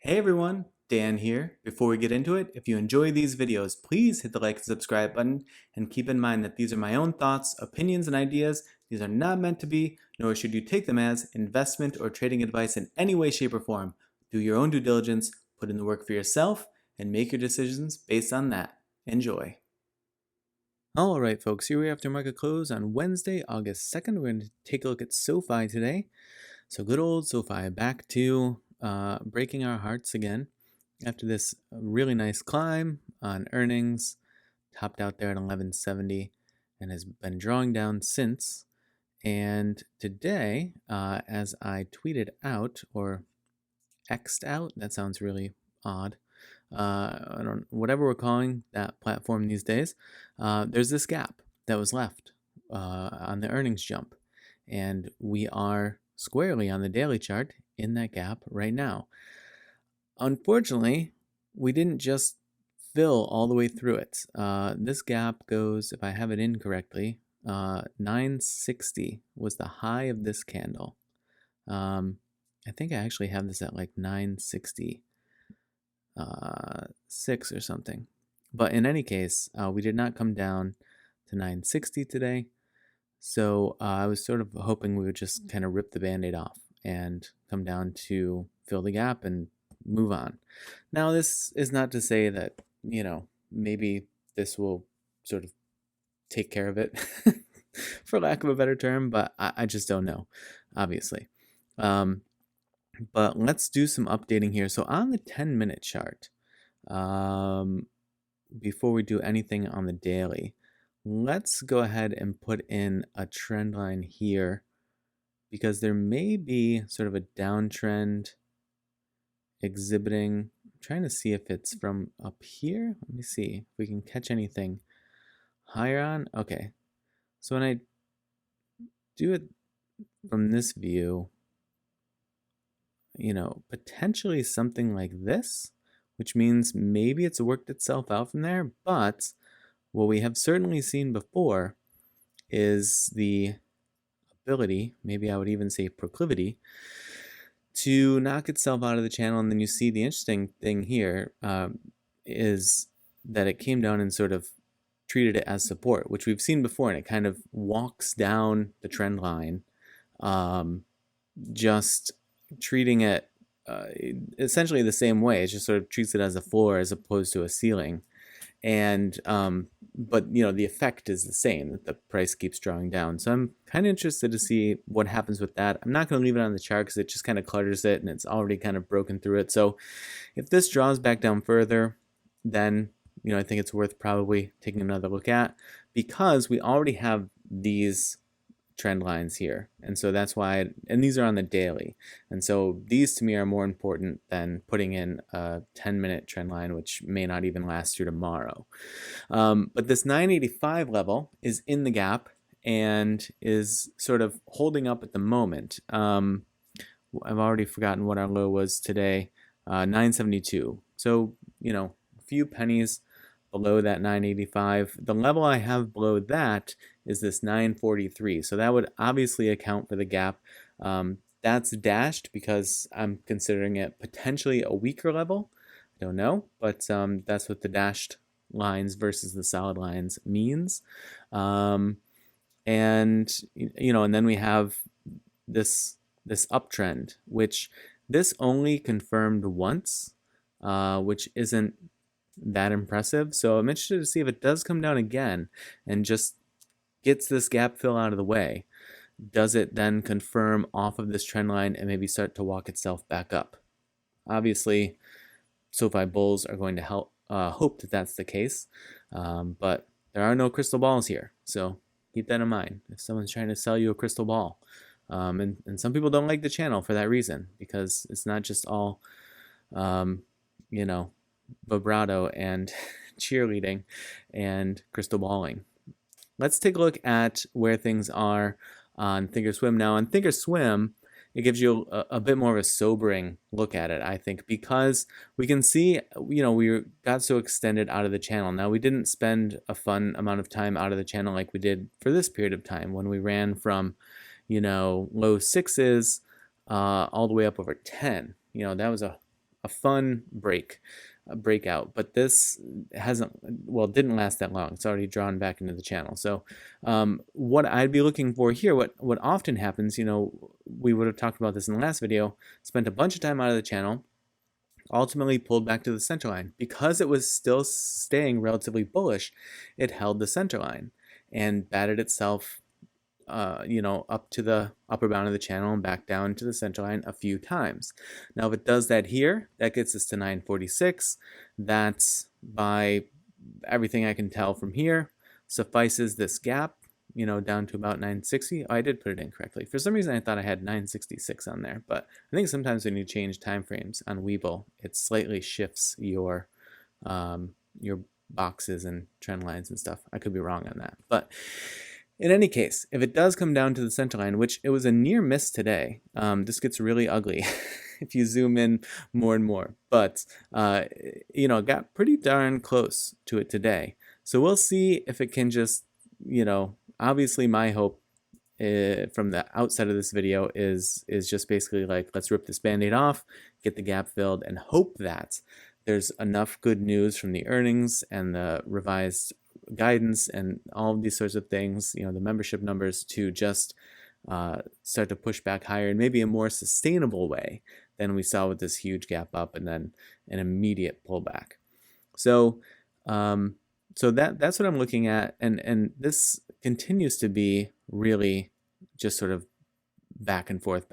Hey everyone, Dan here. Before we get into it, if you enjoy these videos, please hit the like and subscribe button and keep in mind that these are my own thoughts, opinions, and ideas. These are not meant to be, nor should you take them as investment or trading advice in any way, shape, or form. Do your own due diligence, put in the work for yourself, and make your decisions based on that. Enjoy. Alright folks, here we are after market close on Wednesday, August 2nd. We're going to take a look at SoFi today. So good old SoFi back to breaking our hearts again after this really nice climb on earnings, topped out there at 1170 and has been drawing down since. And today, as I tweeted out or X'd out, that sounds really odd. Whatever we're calling that platform these days, there's this gap that was left on the earnings jump, and we are squarely on the daily chart in that gap right now. Unfortunately, we didn't just fill all the way through it. This gap goes, if I have it in correctly, 960 was the high of this candle. I think I actually have this at like 966 or something. But in any case, we did not come down to 960 today. So I was sort of hoping we would just kind of rip the Band-Aid off and come down to fill the gap and move on. Now, this is not to say that, maybe this will sort of take care of it, for lack of a better term, but I just don't know, obviously. But let's do some updating here. So on the 10-minute chart, before we do anything on the daily, let's go ahead and put in a trend line here because there may be sort of a downtrend exhibiting. I'm trying to see if it's from up here. Let me see if we can catch anything higher on. Okay, so when I do it from this view, potentially something like this, which means maybe it's worked itself out from there. But what we have certainly seen before is the ability, maybe I would even say proclivity, to knock itself out of the channel. And then you see the interesting thing here is that it came down and sort of treated it as support, which we've seen before, and it kind of walks down the trend line, just treating it essentially the same way. It just sort of treats it as a floor as opposed to a ceiling. And but the effect is the same, that the price keeps drawing down. So I'm kind of interested to see what happens with that. I'm not going to leave it on the chart because it just kind of clutters it and it's already kind of broken through it. So if this draws back down further, then I think it's worth probably taking another look at, because we already have these trend lines here, and so that's why, and these are on the daily, and so these to me are more important than putting in a 10-minute trend line, which may not even last through tomorrow. But this 985 level is in the gap and is sort of holding up at the moment. I've already forgotten what our low was today, 972. So a few pennies below that 985. The level I have below that is this 943. So that would obviously account for the gap. That's dashed because I'm considering it potentially a weaker level. I don't know, but that's what the dashed lines versus the solid lines means. And then we have this uptrend, which this only confirmed once, which isn't that impressive. So I'm interested to see if it does come down again and just gets this gap fill out of the way. Does it then confirm off of this trend line and maybe start to walk itself back up? Obviously, SoFi bulls are going to hope that that's the case, but there are no crystal balls here. So keep that in mind if someone's trying to sell you a crystal ball. And some people don't like the channel for that reason, because it's not just all, vibrato and cheerleading and crystal balling. Let's take a look at where things are on ThinkorSwim. Now on ThinkorSwim, it gives you a bit more of a sobering look at it, I think, because we can see, we got so extended out of the channel. Now, we didn't spend a fun amount of time out of the channel like we did for this period of time when we ran from, low sixes all the way up over 10. That was a a fun breakout, but this didn't last that long. It's already drawn back into the channel. So what I'd be looking for here, what often happens, we would have talked about this in the last video, spent a bunch of time out of the channel, ultimately pulled back to the center line. Because it was still staying relatively bullish, it held the center line and batted itself up to the upper bound of the channel and back down to the center line a few times. Now, if it does that here, that gets us to 946. That's, by everything I can tell from here, suffices this gap, down to about 960. Oh, I did put it in correctly. For some reason, I thought I had 966 on there, but I think sometimes when you change time frames on Webull, it slightly shifts your boxes and trend lines and stuff. I could be wrong on that, but in any case, if it does come down to the center line, which it was a near miss today, this gets really ugly if you zoom in more and more. But, got pretty darn close to it today. So we'll see if it can just, obviously my hope from the outside of this video is just basically like, let's rip this Band-Aid off, get the gap filled, and hope that there's enough good news from the earnings and the revised guidance and all of these sorts of things, the membership numbers, to just start to push back higher in maybe a more sustainable way than we saw with this huge gap up and then an immediate pullback. So that's what I'm looking at, and this continues to be really just sort of back and forth.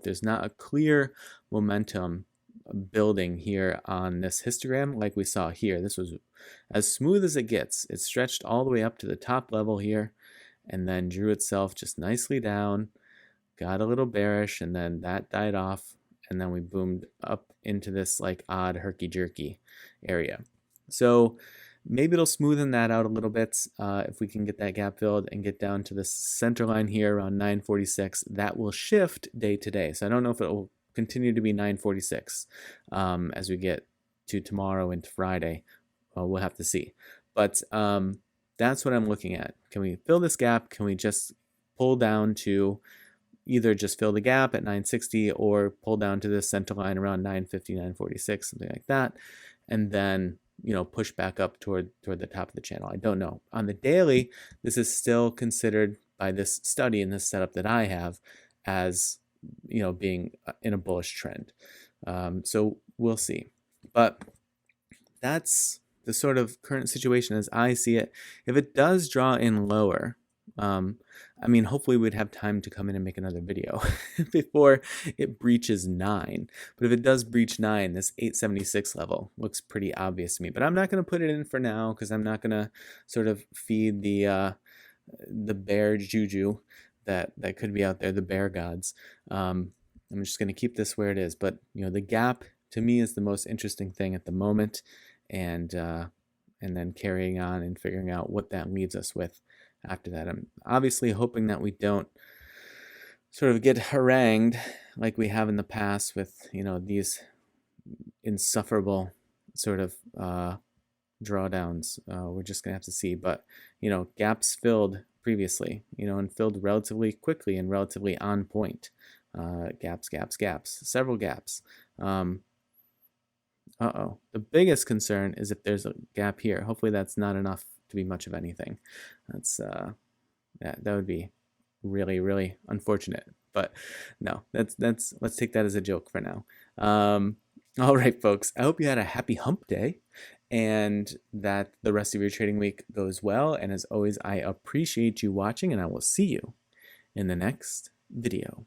There's not a clear momentum building here on this histogram like we saw here. This was as smooth as it gets. It stretched all the way up to the top level here and then drew itself just nicely down, got a little bearish, and then that died off, and then we boomed up into this like odd herky-jerky area. So maybe it'll smoothen that out a little bit if we can get that gap filled and get down to the center line here around 946. That will shift day to day. So I don't know if it will continue to be 946 as we get to tomorrow into Friday. We'll have to see. But that's what I'm looking at. Can we fill this gap? Can we just pull down to either just fill the gap at 960 or pull down to the center line around 950, 946, something like that, and then push back up toward the top of the channel? I don't know. On the daily, this is still considered by this study and this setup that I have as being in a bullish trend. So we'll see. But that's the sort of current situation as I see it. If it does draw in lower, hopefully we'd have time to come in and make another video before it breaches 9. But if it does breach 9, this 876 level looks pretty obvious to me. But I'm not going to put it in for now because I'm not going to sort of feed the bear juju that could be out there, the bear gods. I'm just going to keep this where it is. But the gap to me is the most interesting thing at the moment, and then carrying on and figuring out what that leaves us with after that. I'm obviously hoping that we don't sort of get harangued like we have in the past with these insufferable sort of drawdowns. We're just gonna have to see. But gaps filled previously, and filled relatively quickly and relatively on point. Gaps, several gaps. The biggest concern is if there's a gap here. Hopefully that's not enough to be much of anything. That's that would be really, really unfortunate. But no, let's take that as a joke for now. All right, folks. I hope you had a happy hump day and that the rest of your trading week goes well. And as always, I appreciate you watching, and I will see you in the next video.